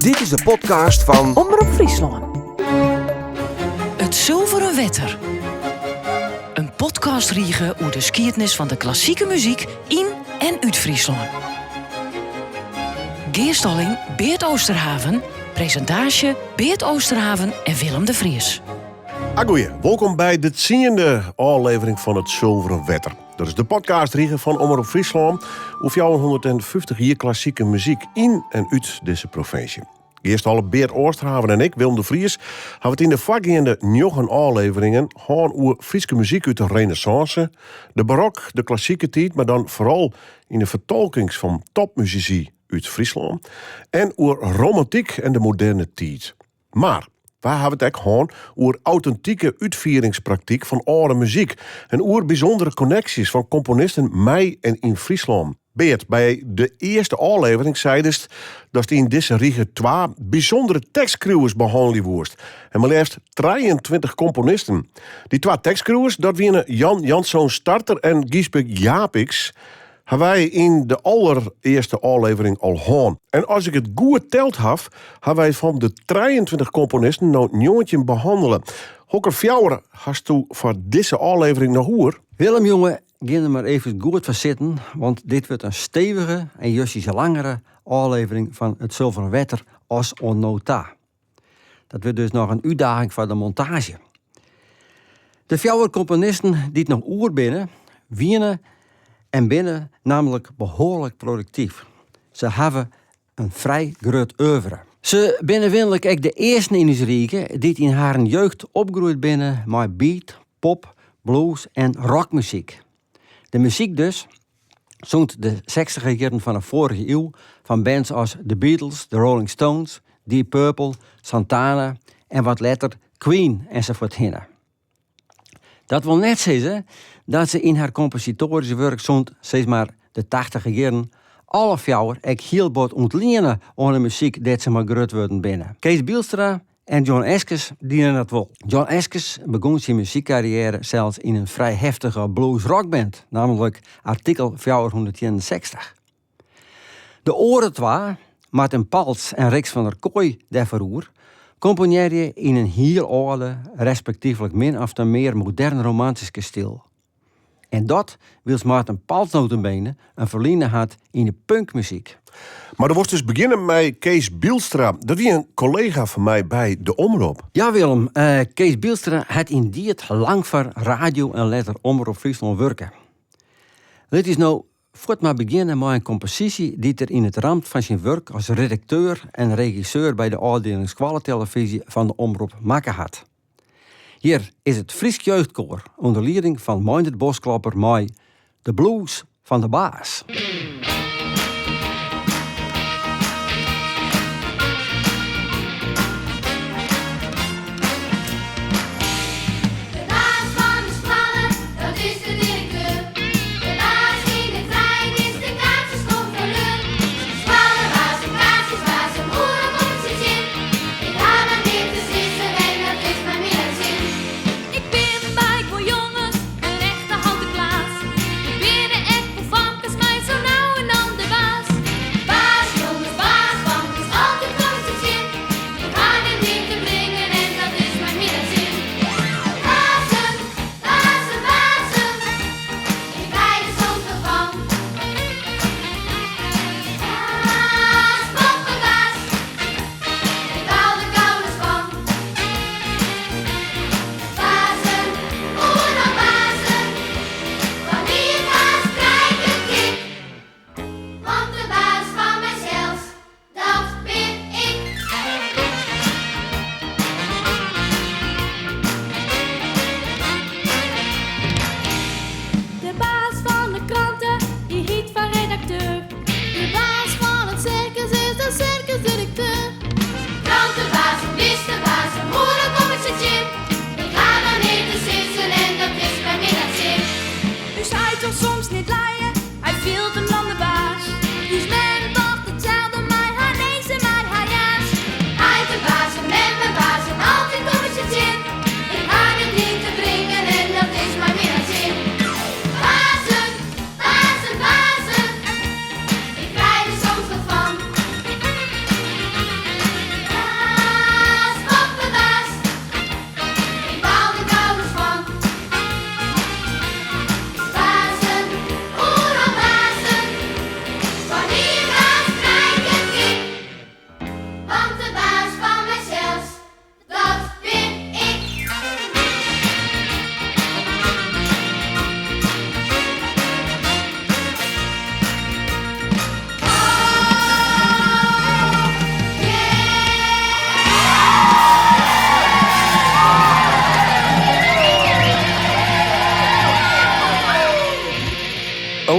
Dit is de podcast van Omroep Friesland. Het Zilveren Wetter. Een podcastriege over de skietnis van de klassieke muziek in en uit Friesland. Geerstalling Beert Oosterhaven. Presentatie Beert Oosterhaven en Willem de Vries. Goeie, welkom bij de 10e aflevering van het Zilveren Wetter. Dat is de podcastriege van Omroep Friesland over jouw 150 jaar klassieke muziek in en uit deze provincie. Eerst alle Beert Oosterhaven en ik, Willem de Vries, hebben het in de voorgaande 9 afleveringen gaan over Friese muziek uit de Renaissance, de barok, de klassieke tijd, maar dan vooral in de vertolkings van topmuzici uit Friesland en over romantiek en de moderne tijd. Maar waar hebben we het gewoon over authentieke uitvieringspraktijk van oude muziek en over bijzondere connecties van componisten mij en in Friesland. Beert, bij de eerste aflevering zeidest dat in deze riege 2 bijzondere tekstschrijvers behandeld wordt. En maar liefst 23 componisten. Die 2 tekstschrijvers, dat waren Jan Janszoon Starter en Giesbert Japiks, hebben wij in de allereerste aflevering al gehad. En als ik het goed teld heb, hebben wij van de 23 componisten nou 9 behandelen. Hokker fjouwer hast u voor deze aflevering nog hoor? Willem, jongen, ga er maar even goed voor zitten, want dit wordt een stevige en juist langere aflevering van het Zilveren Wetter als onnota. Dat wordt dus nog een uitdaging voor de montage. De 4 componisten die het nog oer binnen, wienen en binnen namelijk behoorlijk productief. Ze hebben een vrij groot oeuvre. Ze binnen willelijk ook de eerste in Israël die in haar jeugd opgroeid binnen met beat, pop, blues en rockmuziek. De muziek dus zongt de 60e jaren van de vorige eeuw van bands als The Beatles, The Rolling Stones, Deep Purple, Santana en wat later Queen enzovoort hinnen. Dat wil net zeggen dat ze in haar compositorische werk zongt, zeg maar de 80e jaren, alle 4 ek heel bot ontlenen aan de muziek dat ze maar groot worden binnen. Kees Bielstra en John Eskes dienen dat wel. John Eskes begon zijn muziekcarrière zelfs in een vrij heftige blues-rockband, namelijk Artikel 461. De oren 2, Martin Pals en Rix van der Kooi daarvoor, componeerde in een heel oude, respectievelijk min of meer moderne romantische stijl. En dat wil Martin Pals notabene een verliezen had in de punkmuziek. Maar er was dus beginnen met Kees Bielstra. Dat was een collega van mij bij de Omroep. Ja, Willem. Kees Bielstra had in die het lang voor radio en letter Omroep Friesland werken. Dit is nou voort maar beginnen met een compositie die er in het ramt van zijn werk als redacteur en regisseur bij de afdeling Squalentelevisie van de Omroep maken had. Hier is het Fries Jeugdkoor onder leiding van Meindert Bosklapper met de blues van de baas. Jongens, een echte houten klaas. De beren en van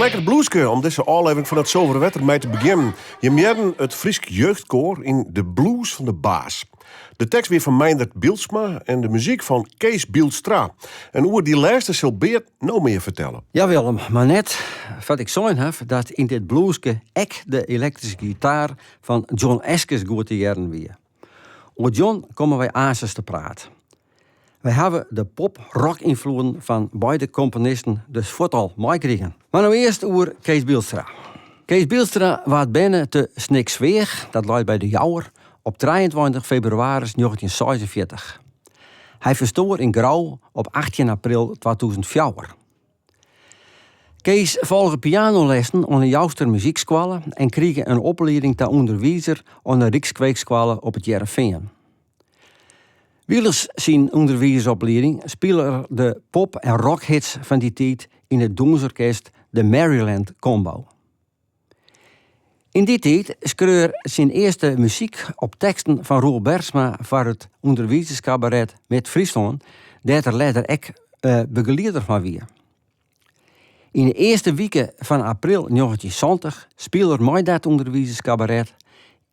lekker blueske om deze aflevering van het Zilveren Wetter mee te beginnen. Je meerden het Friesk Jeugdkoor in De Blues van de Baas. De tekst weer van Meindert Bieldsma en de muziek van Kees Bieldstra. En over die laatste zal Beert nou meer vertellen. Ja Willem, maar net wat ik zo'n heb dat in dit blueske ek de elektrische gitaar van John Eskes goed te jaren weer. Over John komen wij aansers te praten. Wij hebben de pop-rock-invloeden van beide componisten dus vooral meekregen. Maar nou eerst over Kees Bieldstra. Kees Bieldstra was binnen te Sniksweeg, dat ligt bij de Jouwer, op 23 februari 1946. Hij verstoor in Grauw op 18 april 2004. Kees volgde pianolessen aan de Jouwster Muziekschool en kreeg een opleiding ter onderwijzer aan de Rijkskweekschool op het Jereveen. Wielers zijn onderwijzersopleiding spelen de pop- en rockhits van die tijd in het Doensorkest de Maryland Combo. In die tijd schreef zijn eerste muziek op teksten van Roel Bergsma voor het onderwijzerscabaret met Friesland, dat er later ook begeleider van wie. In de eerste weken van april 1970 speelde mij dat onderwijzerscabaret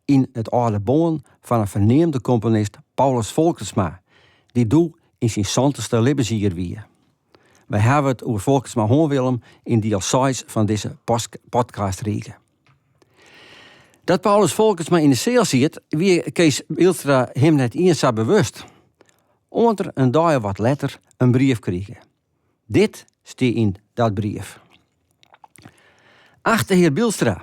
in het oude boon van een verneemde componist Paulus Volkersma, die doe in zijn 70ste levensjaar wie. Wij hebben het over Volkersma Willem in deel 6 van deze podcastreeks. Dat Paulus Volkersma in de zeel zit, wie Kees Bieldstra hem net eens zo bewust. Onder een dag wat later een brief kregen. Dit staat in dat brief. Achte heer Bieldstra.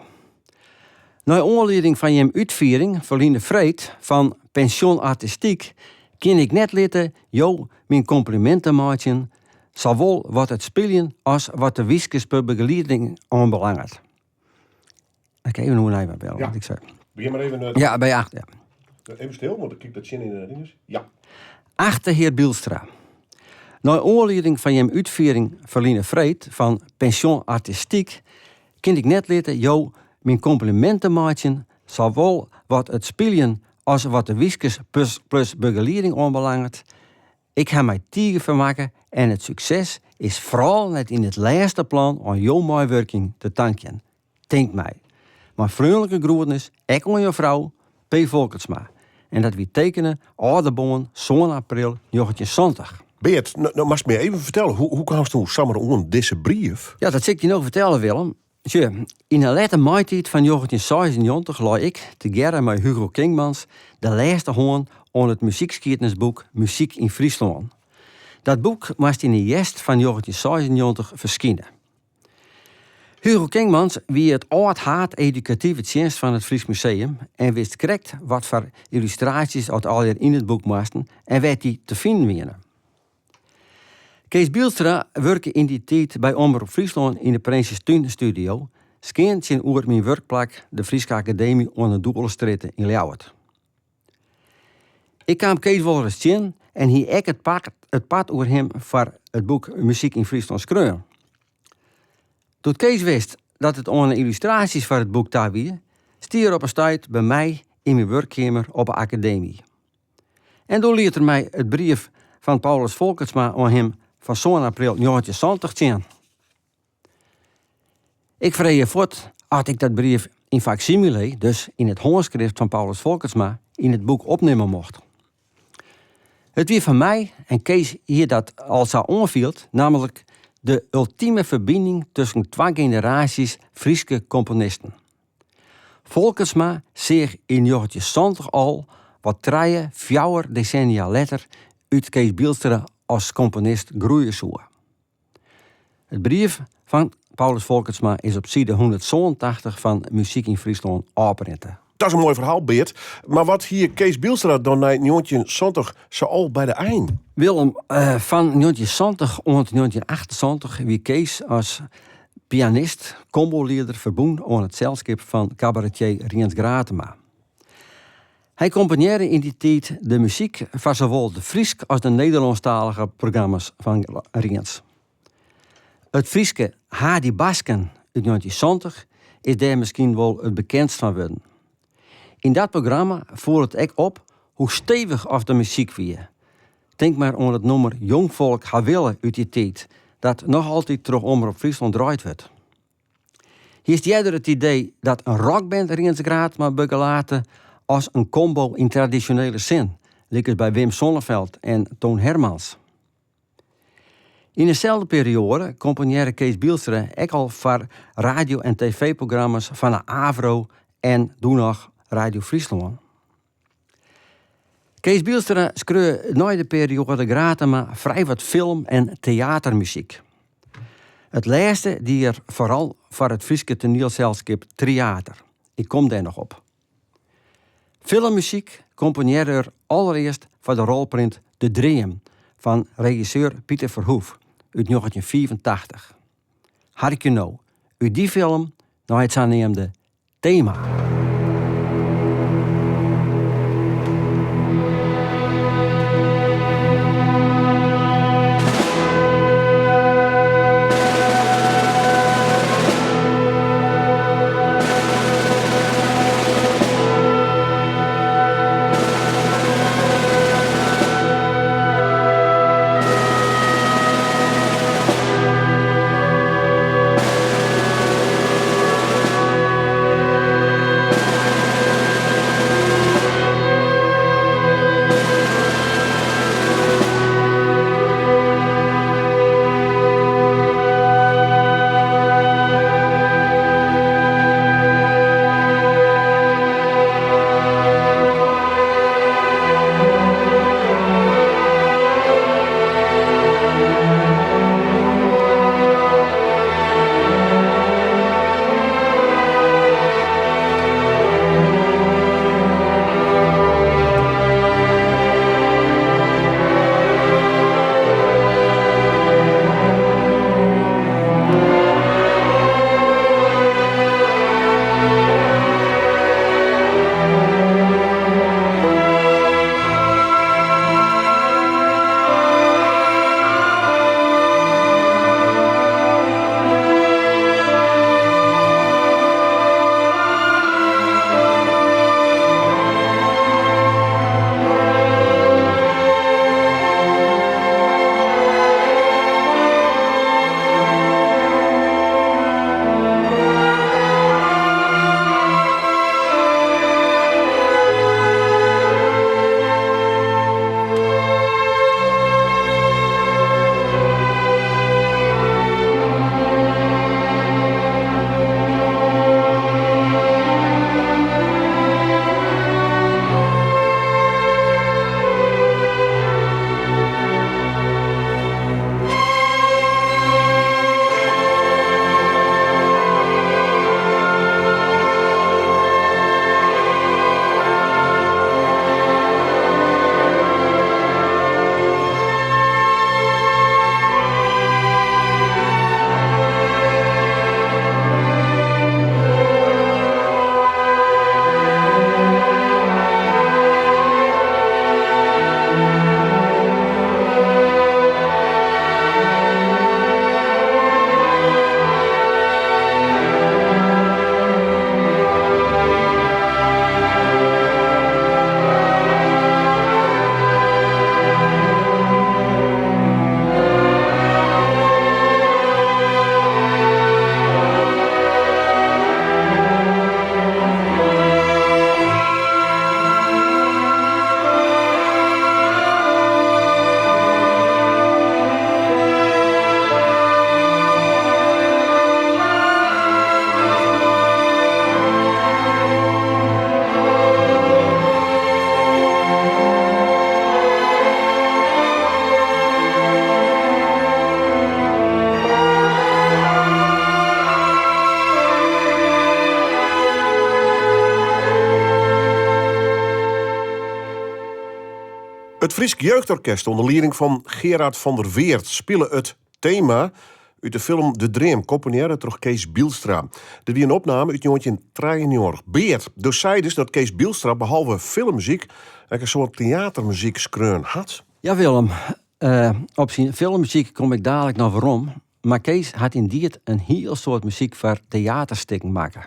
Na aanleiding van je uitviering, Verliende Vreed, van pension artistiek, kan ik net laten jou mijn complimenten maken, zowel wat het spelen als wat de wiskunstbegeleiding aanbelangt. Oké, we moeten even bellen, wat ik zei. Begin maar even... Ja, bij 8, ja. Even stil, want ik kijk dat zin in de ringes. Ja. Achte heer Bieldstra. Na aanleiding van je uitviering, Verliende Vreed, van pension artistiek, kan ik net laten jou mijn complimenten maken, zowel wat het spelen als wat de wiskus plus begeleiding aanbelangt. Ik heb mij tegen vermaken en het succes is vooral net in het laatste plan aan jouw meewerking te danken. Denk mij. Maar vriendelijke groetnis, ik aan je vrouw, P. Volkersma. En dat we tekenen Ouderboon, zo'n april 1970. Beert, nou mag je me even vertellen, hoe kwam je samen aan deze brief? Ja, dat zal ik je nog vertellen, Willem. In de late maitijd van 1996 las ik, together met Hugo Kingmans, de laatste hoorn aan het muziekgeschiedenisboek Muziek in Friesland. Dat boek moest in de jest van 1996 verschijnen. Hugo Kingmans wie het oud-haat educatieve dienst van het Fries Museum en wist correct wat voor illustraties uit al in het boek moesten en werd die te vinden waren. Kees Bieldstra werkte in die tijd bij Omroep Friesland in de Prinses Tuin studio, scheen zijn oer mijn werkplek de Frieske Academie aan de Doelenstraat in Ljouwert. Ik kwam Kees wel eens zien en hier ik het pad over hem voor het boek Muziek in Friesland schreeuwen. Toen Kees wist dat het aan de illustraties voor het boek daar was, stier op een tijd bij mij in mijn werkkamer op de academie. En toen liet er mij het brief van Paulus Volkersma aan hem van zo'n april 1970 zien. Ik vreeg je voort had ik dat brief in facsimile, dus in het handschrift van Paulus Volkersma, in het boek opnemen mocht. Het weer van mij en Kees hier dat al zo onvielt, namelijk de ultieme verbinding tussen twee generaties Frieske componisten. Volkersma zich in 1970 al wat 3-4 decennia later uit Kees Bieldstra als componist groeien zou. Het brief van Paulus Volkersma is op side 187 van Muziek in Friesland oprinten. Dat is een mooi verhaal, Beert. Maar wat hier Kees Bieldstra dan na 1970 zo al bij de eind? Willem, van 1970 tot 1978 wie Kees als pianist, combo-leider verboen aan het zelschap van cabaretier Riens Gratema. Hij componeerde in die tijd de muziek van zowel de Friesk als de Nederlandstalige programma's van Riens. Het Frieske Hadi Basken uit 1970 is daar misschien wel het bekendst van worden. In dat programma voert het ook op hoe stevig af de muziek weer. Denk maar aan het nummer Jong Volk Haville uit die tijd, dat nog altijd terug Omroep Friesland draait wordt. Hier is eerder het idee dat een rockband erin gaat maar begelaten als een combo in traditionele zin. Likkers bij Wim Sonneveld en Toon Hermans. In dezelfde periode componeerde Kees Bielstra ook al voor radio- en tv-programma's van de AVRO en toen nog Radio Friesland. Kees Bielstra schreef na de periode gratis maar vrij wat film- en theatermuziek. Het laatste die er vooral voor het Frieske toneelselschap Theater. Ik kom daar nog op. Filmmuziek componeerde er allereerst voor de rolprint De Dream van regisseur Pieter Verhoef uit 1984. Had ik je nou, uit die film nou het aanneemde thema. Het Fries Jeugdorkest onder leiding van Gerard van der Weert spelen het thema uit de film De Dream, componeerde door Kees Bielstra. Dit was een opname uit 1993. Beert, dus zei dus dat Kees Bielstra behalve filmmuziek ook een soort theatermuziek schreun had. Ja, Willem. Op zijn filmmuziek kom ik dadelijk nog waarom. Maar Kees had in die een heel soort muziek voor theaterstukken maken.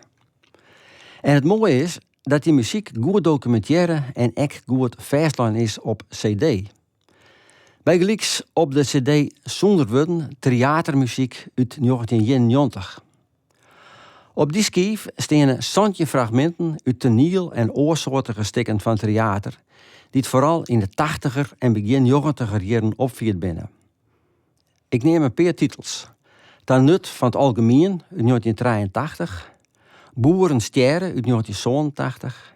En het mooie is dat die muziek goed documentaire en echt goed vastlaan is op cd. Bij gelijks op de cd Zonder Woorden theatermuziek uit 1991. Op die schijf staan zantje fragmenten uit toneel en oorsoortige stukken van theater, die het vooral in de 80er en begin 90er jaren opvierd binnen. Ik neem een paar titels. Ten nut van het algemeen uit 1983, Boerensterren uit 1987,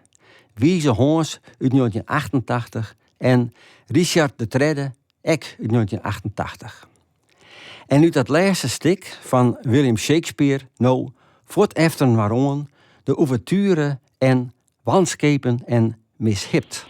Wieze Hoons uit 1988 en Richard III, ek uit 1988. En uit dat laatste stuk van William Shakespeare, nou, voort efter waarom de ouverture en wandskepen en mishipt.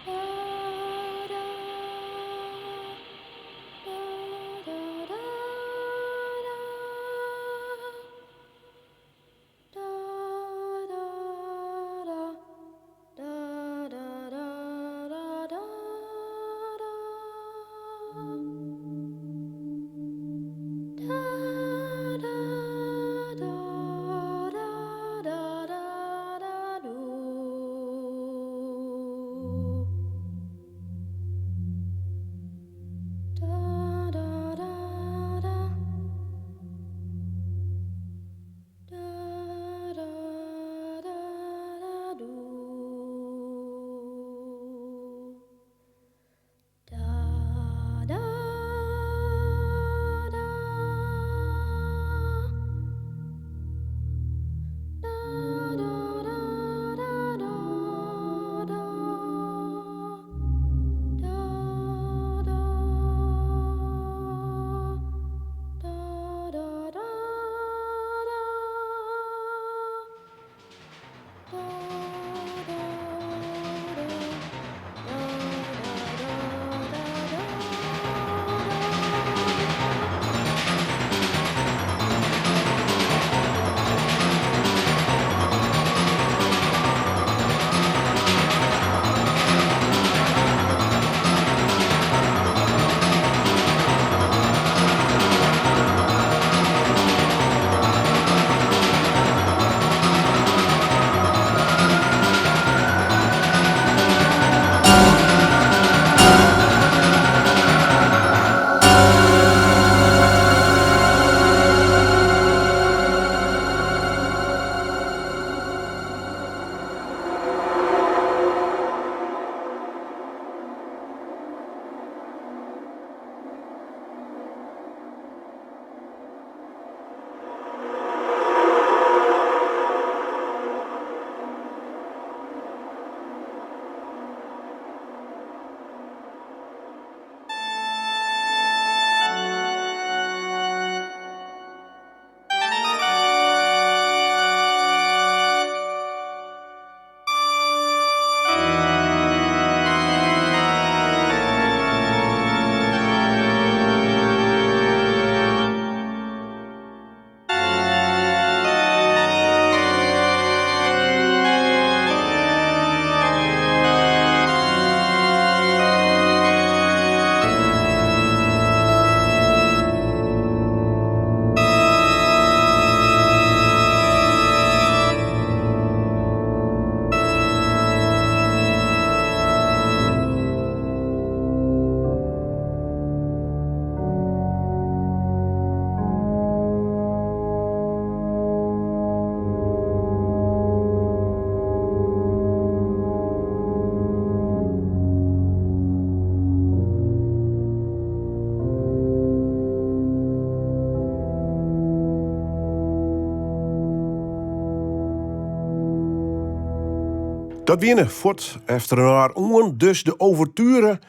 Dat winnen voort efter haar oen dus de overture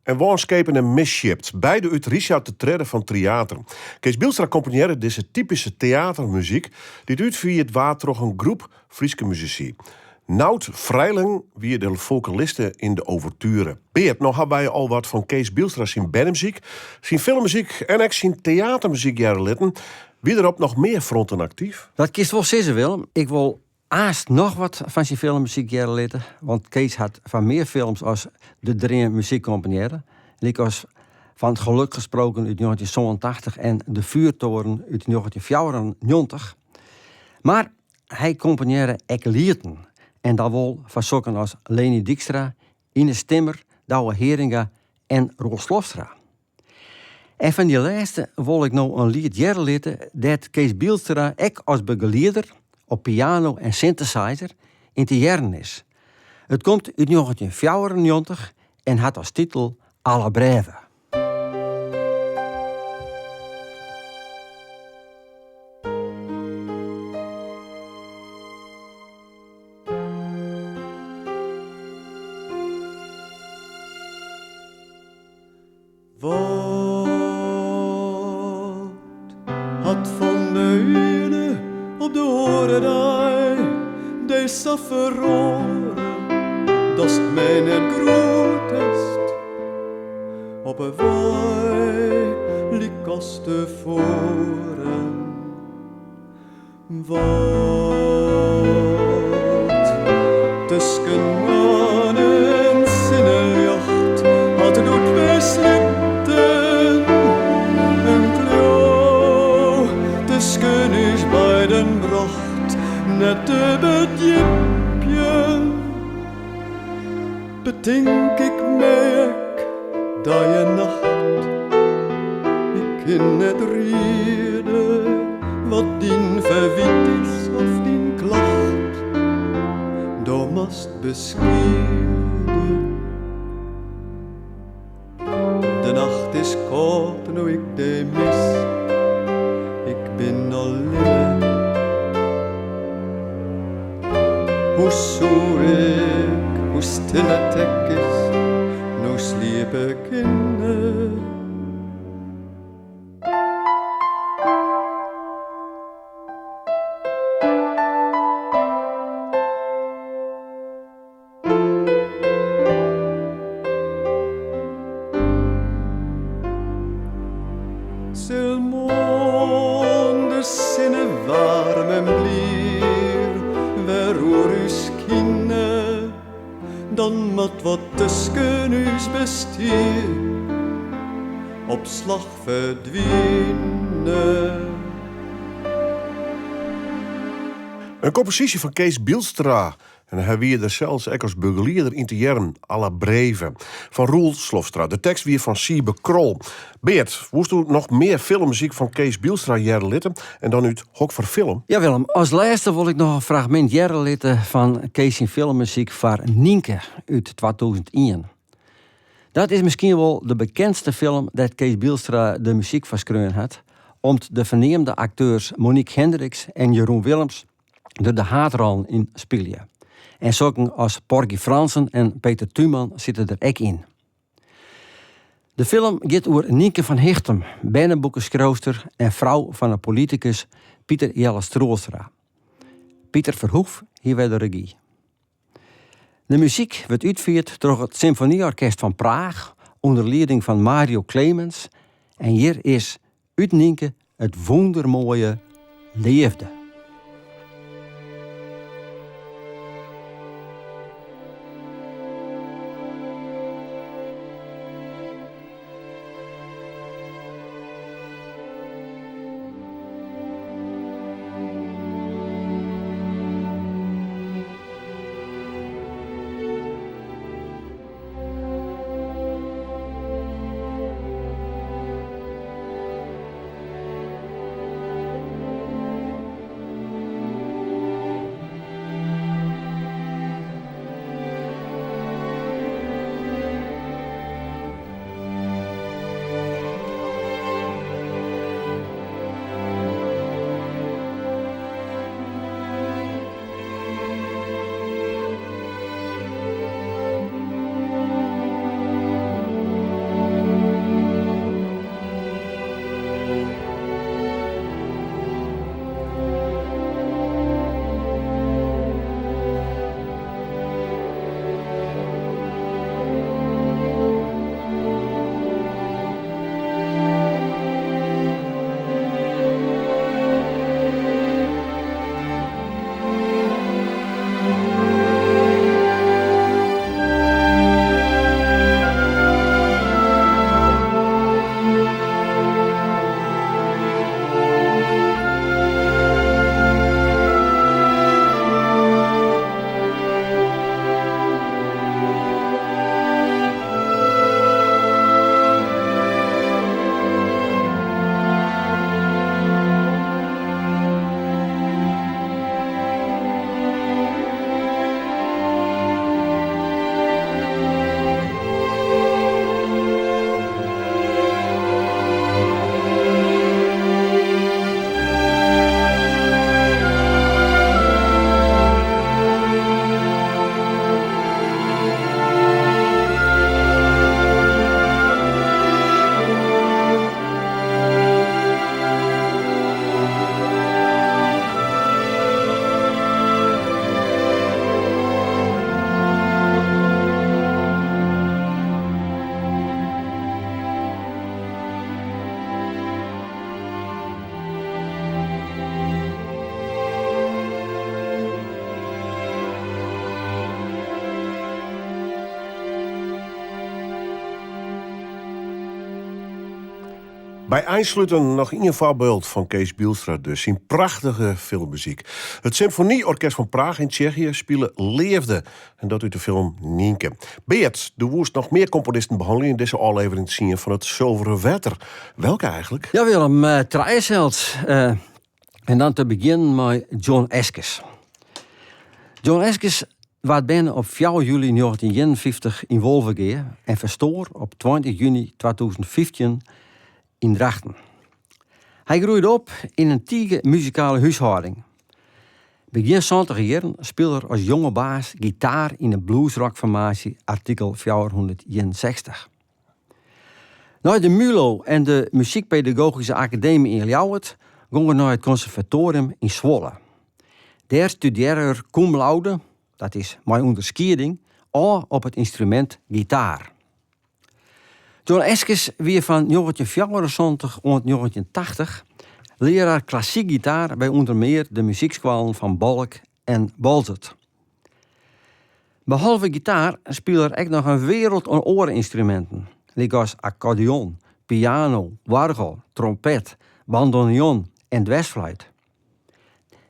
en wanskepen en misshipped. Beide uit Richard III van Theater. Kees Bielstra accompagneerde deze typische theatermuziek die uit via het water een groep Frieske muzici. Nout Vrijling wie de vocalisten in de overture. Beert, nou hebben wij al wat van Kees Bielstra zijn bandmuziek, zijn filmmuziek en ook zijn theatermuziek jaren litten. Wie erop nog meer fronten actief? Dat kiest wel zeggen wil. Ik wil aast nog wat van zijn filmmuziek jaren litten. Want Kees had van meer films als de drie muziekcomponeren. En ik was van het geluk gesproken uit 1987 en de vuurtoren uit 1994. Maar hij componeerde ook liederen. En dat wel van sokken als Leni Dijkstra, Ines Timmer, Douwe Heringa en Roel Slofstra. En van die laatste wil ik nou een lied jaren litten dat Kees Bielstra ook als begeleider op piano en synthesizer in te jaren is. Het komt uit 1994 en had als titel Alla Breve. Wat had van de ene op de horen die, deze verloren, dat is mij net groot is. Op een wei liek als tevoren. Wat tussen maan en zinnenjacht had doet wij slipten. Een klauw tussen is beiden bracht, net te bedjipje. Bedenk ik mij dat je nacht, ik in het reden wat dien verwit is of dien klacht, door mast bescheiden. De nacht is koud, nu ik de mis, ik ben alleen. Hoe zo ik, hoe stil het hek is, nu sliep ik in. Silmonde sinne warm en blier, waarover us kinne, dan moet wat tussen us bestier, op slag verdwijnen. Een compositie van Kees Bielstra. En hij wie er zelfs ook als begeleerder in te jaren, Alla Breve. Van Roel Slofstra. De tekst weer van Siebe Krol. Beert, woest u nog meer filmmuziek van Kees Bielstra jaren litten en dan uit Hok voor Film? Ja Willem, als laatste wil ik nog een fragment jaren litten van Kees in filmmuziek van Nienke uit 2001. Dat is misschien wel de bekendste film dat Kees Bielstra de muziek van schreeuwen had, omdat de verneemde acteurs Monique Hendricks en Jeroen Willems er de haatral in spelen. En zoeken als Porgy Fransen en Peter Tuman zitten er ook in. De film gaat over Nienke van Hichtem, bijnenboekenschrijfster en vrouw van een politicus Pieter Jelle Stroelstra. Pieter Verhoef hier bij de regie. De muziek wordt uitgevoerd door het Symfonieorkest van Praag onder leiding van Mario Clemens. En hier is uit Nienke het wondermooie Leefde. Bij einsluiten nog een voorbeeld van Kees Bielstra dus, in prachtige filmmuziek. Het Symfonieorkest van Praag in Tsjechië spelen Leefde. En dat uit de film Nienke. Beert, de woest nog meer componisten behandelen in deze aflevering te zien van het Zilveren Wetter. Welke eigenlijk? Ja Willem, drie zelfs. En dan te beginnen met John Eskes. John Eskes werd binnen op 4 juli 1951 in Wolvengeer en verstoor op 20 juni 2015 in Drachten. Hij groeide op in een tiege muzikale huishouding. Begin 70 jaren speelde hij als jonge baas gitaar in een bluesrockformatie artikel 461. Na de MULO en de Muziekpedagogische Academie in Ljouwert ging hij naar het conservatorium in Zwolle. Daar studeerde hij cum laude, dat is mijn onderscheiding, al op het instrument gitaar. John Eskes weer van 1974 tot 1980 leraar klassiek gitaar bij onder meer de muziekscholen van Balk en Balzert. Behalve gitaar speelde hij ook nog een wereld aan oreninstrumenten, zoals accordeon, piano, orgel, trompet, bandoneon en dwarsfluit.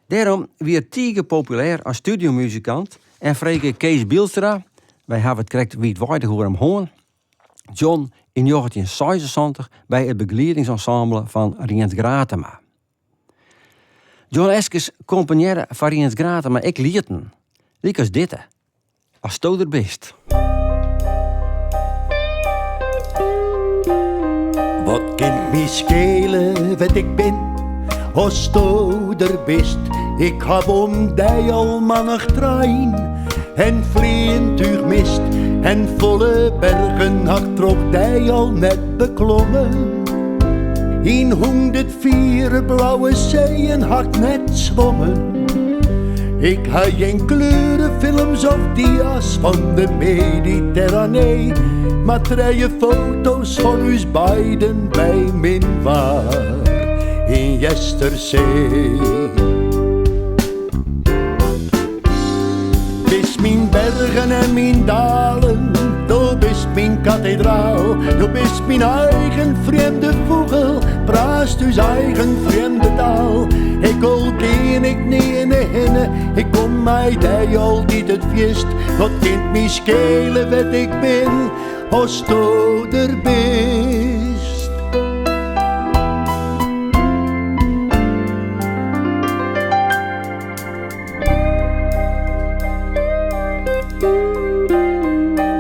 Daarom weer tiege populair als studiomuzikant en vrege Kees Bielstra, wij hebben het correct wijdwaardig hoe hem hoorn, John in 1976 bij het begeleidingsensemble van Riens Gratema. John Eskes componeerde van Riens Gratema ik lieten, liek als dit, als to er bist. Wat kind mij schelen wat ik ben, als to er bist. Ik heb om die al mannig trein en vliegtuig mist. En volle bergen had trok die al net beklommen. In 104 blauwe zeeën had net zwommen. Ik had geen kleurenfilms of dia's van de Mediterranee, maar treie foto's van ons beiden bij minwaar in Jesterzee. Bist mijn bergen en mijn dalen, du bist mijn kathedraal, du bist mijn eigen vreemde vogel, praat uw eigen vreemde taal. Ik al ken ik niet in de hinne, ik kom mij die altijd het feest. Wat kind mij schelen wat ik ben, als du er bist.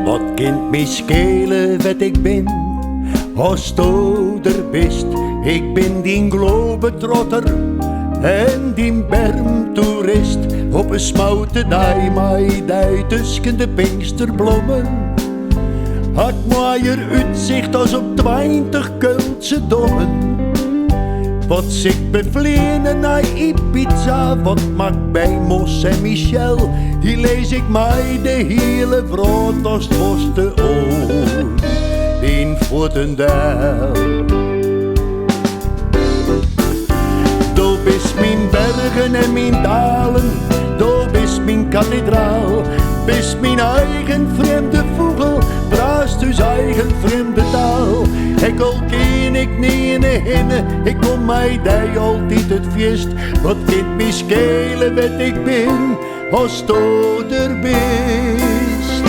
Wat kind mij schelen wat ik ben, als du er bist. Ik ben die globetrotter en die bermtoerist. Op een smoute dij, mij dij tussen de pinksterblommen. Had mooier uitzicht als op 20 Keulse dommen. Wat zich bevliegen naar Ibiza, wat maakt bij Mos en Michel. Die lees ik mij de hele vrood als het was de oor in Voetendijl. Du bist mijn bergen en mijn dalen, du bist mijn kathedraal. Bist mijn eigen vreemde vogel, praat uw eigen vreemde taal. Ik al ken ik niet in de hinne, ik kom mij die altijd het feest. Wat kind mij schelen wat ik ben, als du er bist.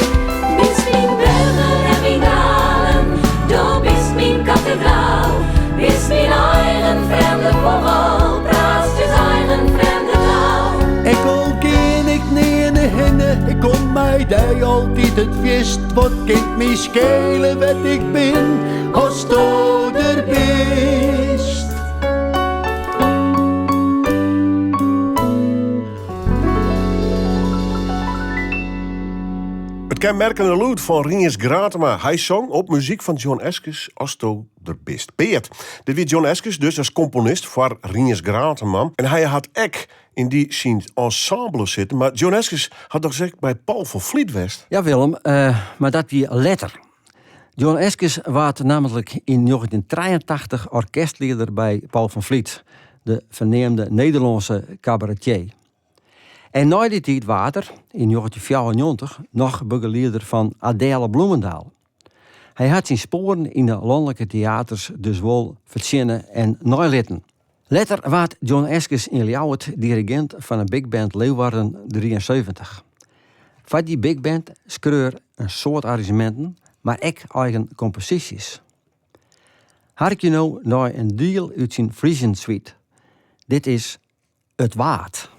Bist mijn bergen en mijn dalen, du bist mijn kathedraal. Bist mijn eigen vreemde vogel, praat uw eigen vreemde taal. Ik al ken ik niet in de hinne, ik kom mij die altijd het feest. Wat kind mij schelen wat ik ben, als du er bist. Het kenmerkende lied van Riens Gratema. Hij zong op muziek van John Eskes als to der bist. Beert, dit was John Eskes dus als componist voor Riens Gratema. En hij had ek in die zijn ensemble zitten. Maar John Eskes had toch gezegd bij Paul van Vliet West. Ja Willem, maar dat wie letter. John Eskes was namelijk in 1983 orkestleider bij Paul van Vliet, de verneemde Nederlandse cabaretier. En na die tijd water, in 1994, nog begeleider van Adele Bloemendaal. Hij had zijn sporen in de landelijke theaters dus wel verzinnen en neulitten. Later werd John Eskes in Ljouwert dirigent van een big band Leeuwarden 73. Van die big band schreef een soort arrangementen, maar ook eigen composities. Hark je nou naar een deel uit zijn Frisian Suite. Dit is Het Waard.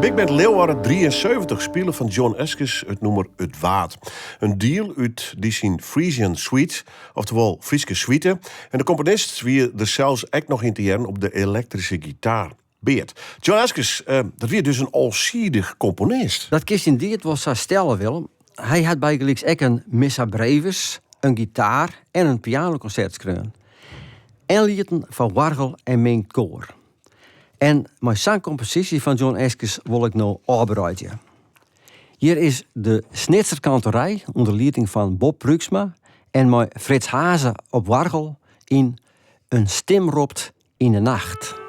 Big Band Leeuwarden 73 spelen van John Eskes het nummer Het Waard. Een deal uit die zijn Frisian Suite, oftewel Frieske Suite. En de componist wie er zelfs echt nog in te jaren op de elektrische gitaar. Beert. John Eskes, dat weer dus een alsiedig componist. Dat kist in dit was zo stellen, Willem. Hij had bijgelijks ook een Missa Brevis, een gitaar en een pianoconcert geschreven. En lieten van Wargel en Mink Koor. En mijn zangcompositie van John Eskes wil ik nou uitbreiden. Hier is de Snitserkanterij onder leiding van Bob Pruksma en mijn Frits Hazen op Wargel in Een stem roept in de nacht.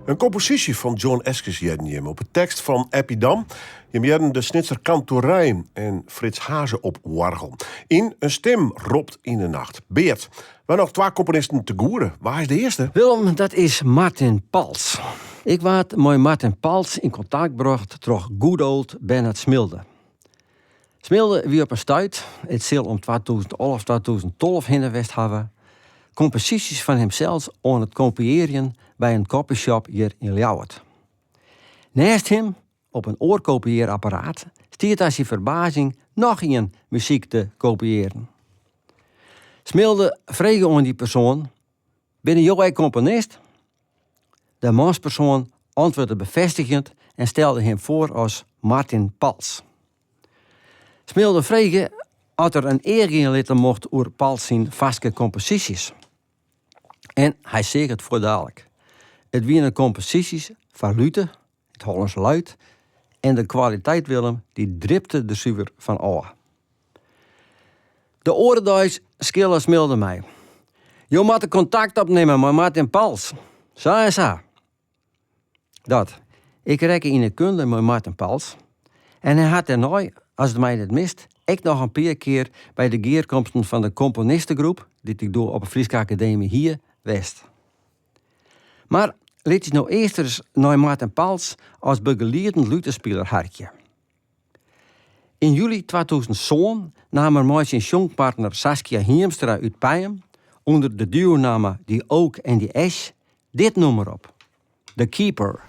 Een compositie van John Eskes jedden op een tekst van Epidam. Je jedden de snitser Kantorijn en Frits Hazen op wargel. In een stem ropt in de nacht. Beert, waar nog 2 componisten te goeren. Waar is de eerste? Willem, dat is Martin Pals. Ik werd met Martin Pals in contact gebracht door good old Bernard Smilde. Smilde wie op een stuit, het zal om 2011, 2012 heen West hebben, composities van hemzelf aan het kopiëren bij een copyshop hier in Ljouwert. Naast hem, op een oorkopieerapparaat, stiert als je verbazing nog een muziek te kopiëren. Smilde vreeg aan die persoon, ben jij componist? De manspersoon antwoordde bevestigend en stelde hem voor als Martin Pals. Smilde vreeg of er een eer litten mocht over Pals zijn vaste composities. En hij zegt het voor dadelijk. Het waren composities van Luther, het Hollands luid, en de kwaliteit Willem, die dripte de zuiver van oor. De orenduis schillen Smilde mij. Je moet contact opnemen met Martin Pals. Zo en zo. Dat. Ik rekke in de kunde met Martin Pals. En hij had er nooit, als het mij niet mist, ik nog een paar keer bij de geerkomsten van de componistengroep, die ik doe op de Frieske Academie hier, West. Maar laat je nou eerst eens naar Martin Pals als begeleidend luterspeler hartje. In juli 2007 nam er met zijn jongpartner Saskia Hiemstra uit Pijm onder de duonamen Die Oak en Die Ash dit nummer op. The Keeper.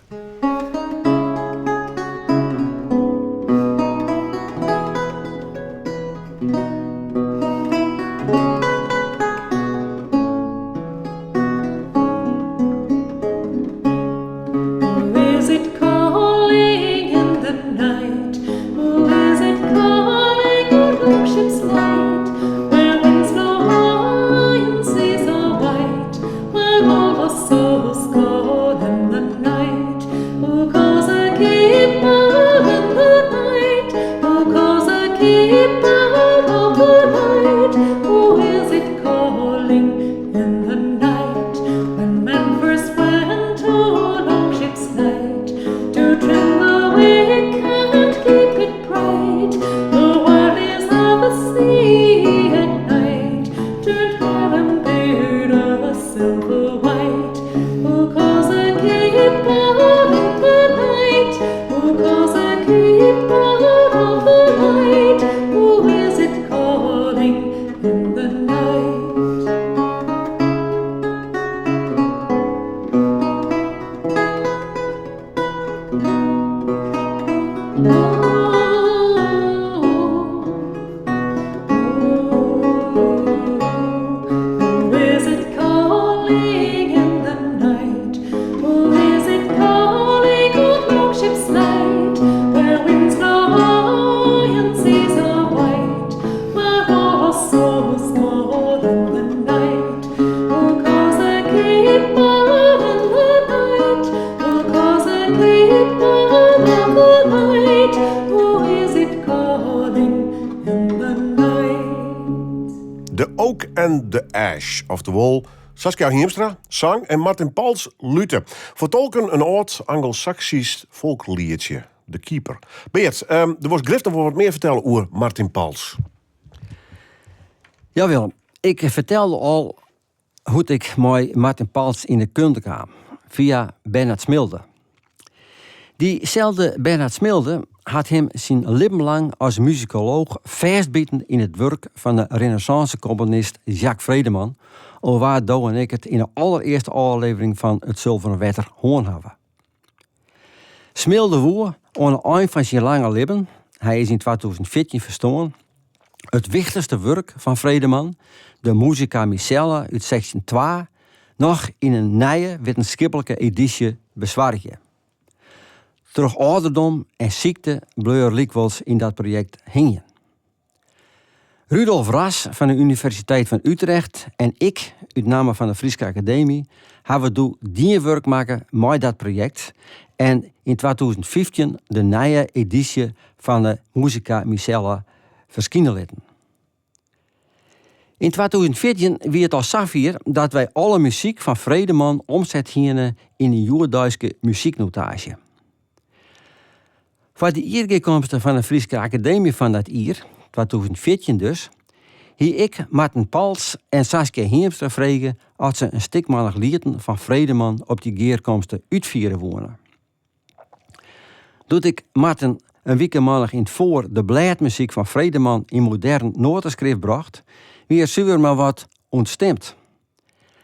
Oftewel Saskia Hiemstra, zang en Martin Pals, lute. Vertolken een oud Anglo-Saxisch volkliedje, The Keeper. Beert, er was Griften voor wat meer vertellen over Martin Pals. Ja Willem, ik vertelde al hoe ik met Martin Pals in de kunde kwam. Via Bernard Smilde. Diezelfde Bernard Smilde had hem zijn leven lang als muzikoloog vastbieten in het werk van de renaissance-componist Jacques Vredeman, waar Douwe en ik het in de allereerste aflevering van Het Zilveren Wetter hoorn hebben. Smilde woer aan het eind van zijn lange leven, hij is in 2014 verstorven, het wichtigste werk van Vredeman, de Musica Micella uit 1602, nog in een nieuwe wetenschappelijke editie bezwaarje. Terug ouderdom en ziekte bleur likwijls in dat project hingen. Rudolf Ras van de Universiteit van Utrecht en ik, uit naam van de Frieske Academie, hebben die werk maken met dat project en in 2015 de nieuwe editie van de Musica Micella verschijnen laten. In 2014 wie het al Safir dat wij alle muziek van Vredeman omzet in een Joerduitse muzieknotage. Voor de eergekomsten van de Friese Academie van dat jaar, 2014 dus, hier ik Martin Pals en Saskia Heemstra vregen als ze een stikmalig lieten van Vredeman op die geerkomsten uitvieren wonen. Doet ik Martin een weekendmalig in het voor de blijadmuziek van Vredeman in modern notenschrift bracht, wie er zuur maar wat ontstemd.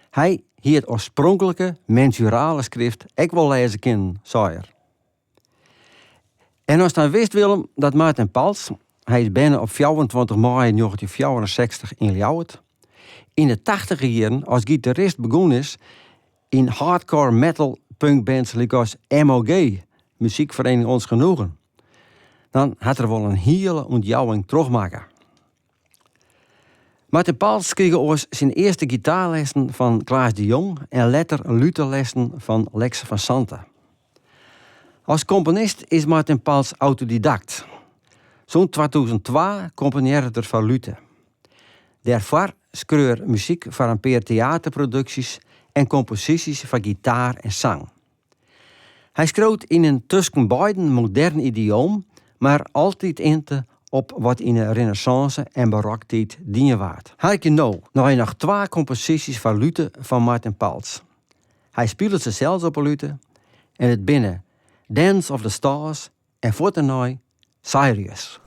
Hij hier het oorspronkelijke mensurale schrift ik wil lezen kennen, zei er. En als dan wist Willem dat Martin Pals, hij is bijna op 24 mei 1964 in Ljouwert, in de 80e jaren als gitarist begonnen is in hardcore metal punkbands als MOG, muziekvereniging Ons Genoegen. Dan had er wel een hele ontjouwing terugmaken. Martin Pals kreeg ons zijn eerste gitaarlessen van Klaas de Jong en later luterlessen van Lex van Santa. Als componist is Martin Pals autodidact. Zo'n 2002 componeerde er van Lute. Daarvoor schreef muziek voor een paar theaterproducties en composities van gitaar en zang. Hij schreef in een tussen beiden modern idioom, maar altijd op wat in de renaissance en baroktijd dienen waard. Harkje nou nog 2 composities van Lute van Martin Pals. Hij speelde ze zelfs op een Lute en het binnen Dance of the Stars en voor de Sirius.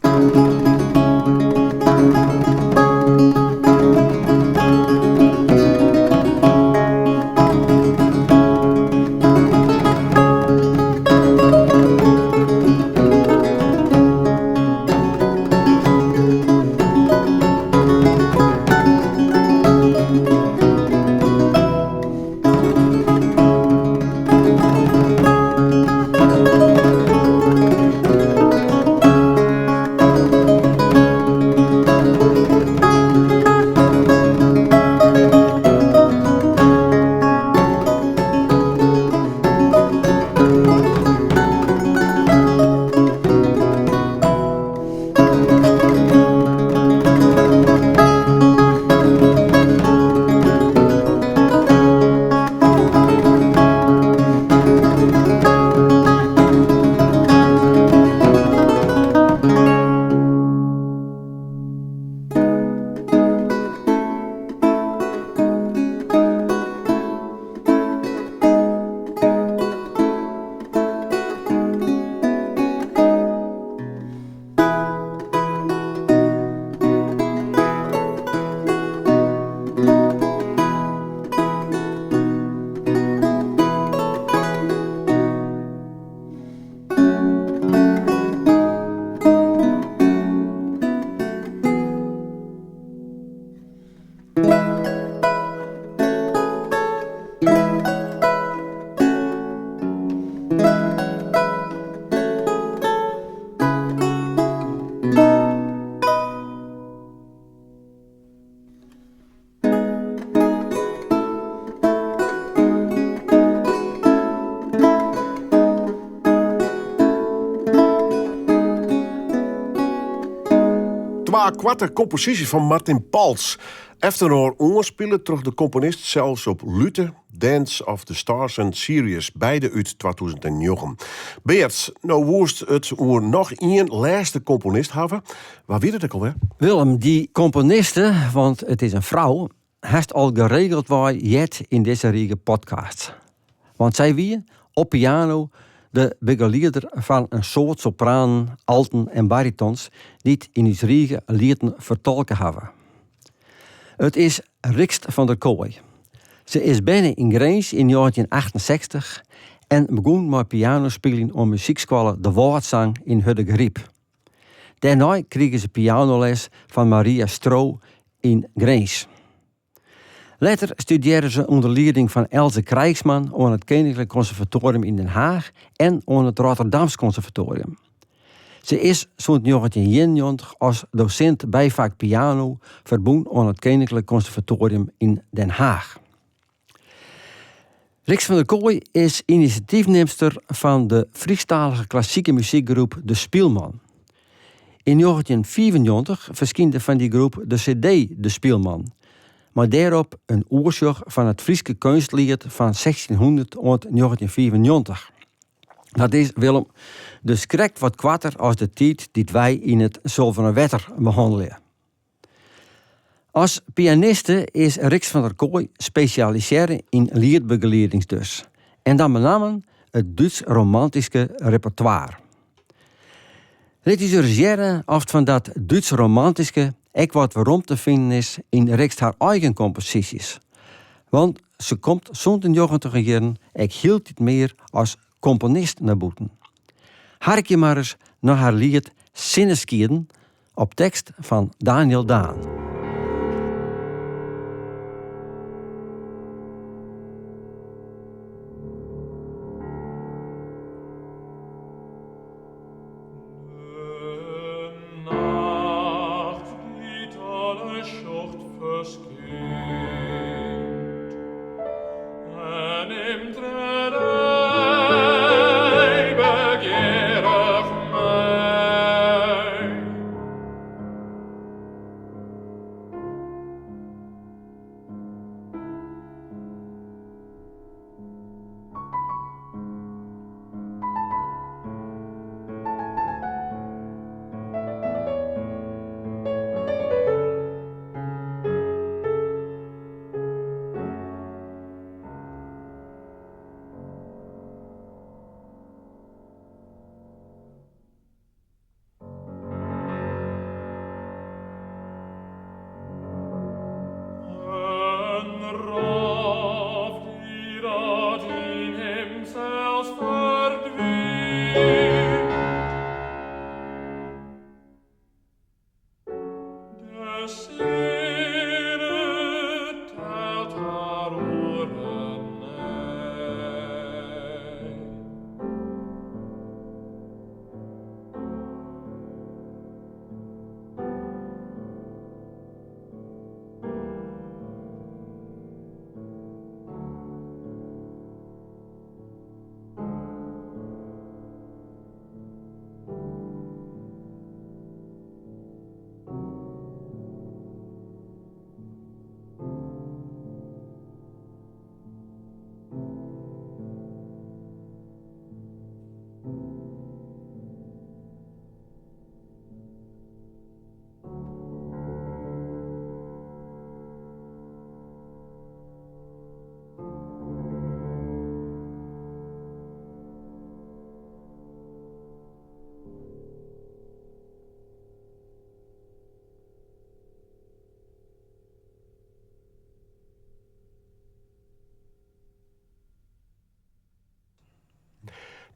Kwarte compositie van Martin Pals. Efter een oorspelen terug de componist zelfs op Lute, Dance of the Stars en Sirius, beide uit 2009. Beert, nou woest het oer nog één laatste componist hebben. Waar weet het ook alweer? Willem, die componiste, want het is een vrouw, heeft al geregeld waar jet in deze riege podcast. Want zij wie op piano de begeleider van een soort sopranen, alten en baritons die het in ons riege lieten vertolken hebben. Het is Rikst van der Kooi. Ze is binnen in Grijns in 1968 en begon met pianospelen op muziekschool De Woordzang in Huddegriep. Daarna kregen ze pianoles van Maria Stro in Grijns. Later studeerde ze onder leiding van Else Krijgsman aan het Koninklijk Conservatorium in Den Haag en aan het Rotterdams Conservatorium. Ze is zo'n 1991 als docent bijvak piano verbonden aan het Koninklijk Conservatorium in Den Haag. Rix van der Kooi is initiatiefneemster van de Friestalige klassieke muziekgroep De Spielman. In 1994 verscheen van die groep de CD De Spielman, maar daarop een oorzaak van het Frieske kunstlied van 1600 tot 1994. Dat is, Willem, dus correct wat kwatter als de tijd die wij in het Zilveren Wetter behandelen. Als pianiste is Rix van der Kooi specialiseren in liedbegeleiding dus. En dan met name het Duits romantische repertoire. Dit is urgeren of van dat Duits romantische ook wat waarom te vinden is in Rix haar eigen composities. Want ze komt zonder 90 jaren ik hield dit meer als componist naar boeten. Hark je maar eens naar haar lied Sinneskieden op tekst van Daniel Daan.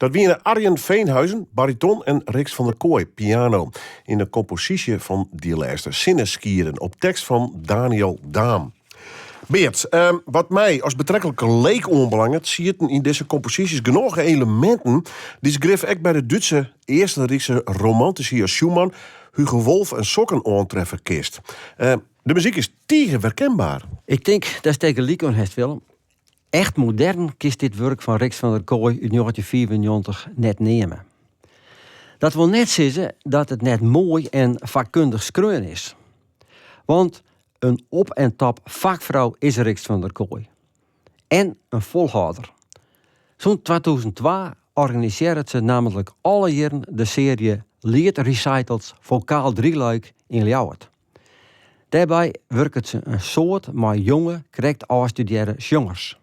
Dat wienen Arjen Veenhuizen, bariton, en Rix van der Kooi, piano. In de compositie van die laatste Sinneskieren op tekst van Daniel Daan. Beert, wat mij als betrekkelijke leek onbelangrijk zitten in deze composities genoeg elementen die schreef ik bij de Duitse eerste Riekse romantische Schumann, Hugo Wolf en Sokken aantreffen kist. De muziek is tegen herkenbaar. Ik denk dat tegen Liekon heeft Willem. Echt modern kiest dit werk van Rix van der Kooi uit 1994 net nemen. Dat wil net zeggen dat het net mooi en vakkundig schreeuwen is. Want een op- en top vakvrouw is Rix van der Kooi. En een volhouder. Zo'n 2002 organiseert ze namelijk alle jaren de serie liedrecitals vocaal drieluik in Ljouwert. Daarbij werkt ze een soort maar jonge, correct afgestudeerde jongers.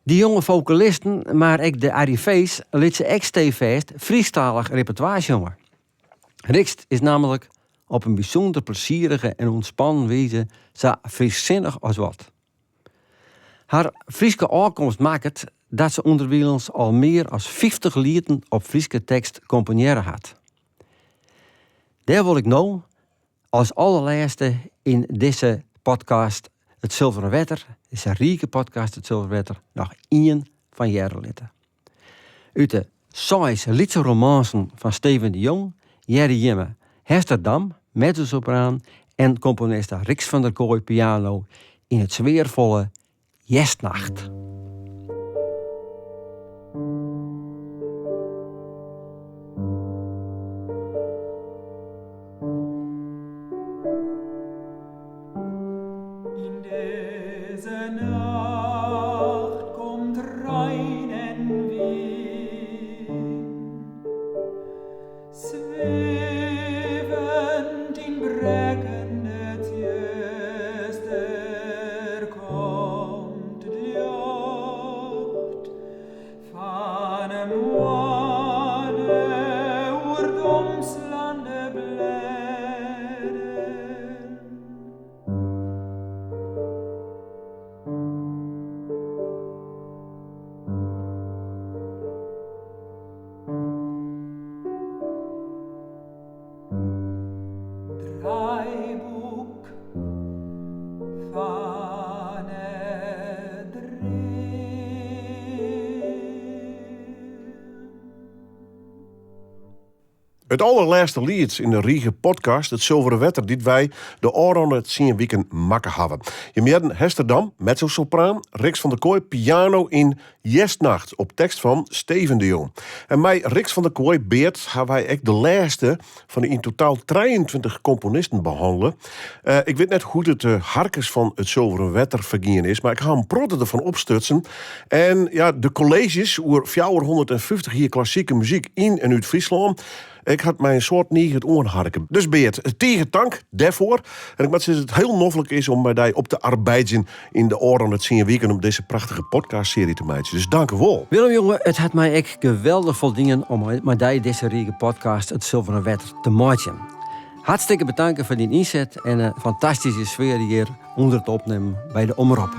Die jonge vocalisten, maar ook de arrivés, liet ze echt stevast Friestalig repertoire jongen. Rix is namelijk op een bijzonder plezierige en ontspannen wijze zo frieszinnig als wat. Haar Frieske aankomst maakt het dat ze onderwijls al meer dan 50 lieden op Frieske tekst componeren had. Daar wil ik nou als allerlaatste in deze podcast Het Zilveren Wetter, deze rieke podcast Het Zilveren Wetter, nog één van jaren litten. Uit de 6 liedse romancen van Steven de Jong, Jerry Jimme, Hester Dam, mezzosopraan en componist Rix van der Kooi piano in het sfeervolle Jestnacht. Het allerlaatste lied in de Riege podcast, het Zilveren Wetter, dit wij de oorronde 10 weken makken hebben. Je meerden Hesterdam, mezzosopraan, Rix van der Kooi, piano in Jestnacht, op tekst van Steven de Jong. En mij, Rix van der Kooi, beert, hebben wij ook de laatste van de in totaal 23 componisten behandelen. Ik weet net hoe het harkes van het Zilveren Wetter vergien is, maar ik ga hem protten ervan opstutsen. En ja, de colleges over 450 hier klassieke muziek in en uit Friesland. Ik had mijn soort niet het onharken. Dus Beert, tegen dank daarvoor. En ik moet zeggen dat het heel noffelijk is om bij die op te arbeiden in de oren het 10 weken om deze prachtige podcastserie te maken. Dus dank u wel. Willem, jongen, het had mij echt geweldig voldingen om met deze Riege podcast het Zilveren Wetter te maken. Hartstikke bedankt voor die inzet en een fantastische sfeer hier onder het opnemen bij de omroep.